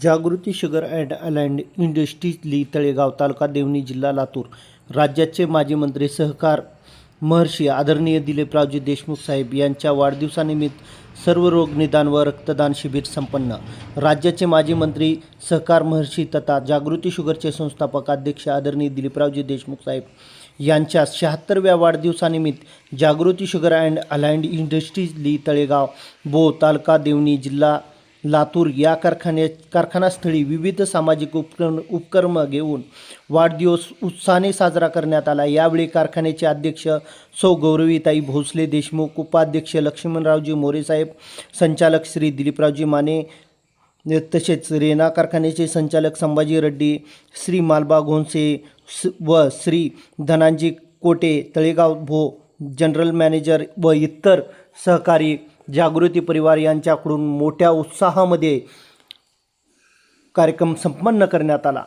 Jagruti sugar and allied industries ली तळेगाव तालुका देवणी जिल्हा लातूर। राज्याचे माजी मंत्री सहकार महर्षी आदरणीय दिलीपरावजी देशमुख साहेब यांच्या वाढदिवसानिमित्त सर्व रोग निदान व रक्तदान शिबिर संपन्न। राज्याचे माजी मंत्री सहकार महर्षी तथा जागृती शुगरचे संस्थापक अध्यक्ष आदरणीय दिलीपरावजी देशमुख साहेब यांच्या 76व्या वाढदिवसानिमित्त जागृती शुगर अँड अलाइंड इंडस्ट्रीज ली तळेगाव बो तालुका देवणी जिल्हा लातूर या कारखानास्थळी विविध सामाजिक उपक्रम घेऊन वाढदिवस उत्साहाने साजरा करण्यात आला। यावेळी कारखान्याचे अध्यक्ष सौ गौरवीताई भोसले देशमुख, उपाध्यक्ष लक्ष्मणरावजी मोरे साहेब, संचालक श्री दिलीपरावजी माने, तसेच रेना कारखान्याचे संचालक संभाजी रेड्डी, श्री मालबा घोंसे व श्री धनांजी कोटे, तळेगाव भो जनरल मॅनेजर व इतर सहकारी जागृती परिवार यांच्याकडून मोठ्या उत्साहामध्ये कार्यक्रम संपन्न करण्यात आला।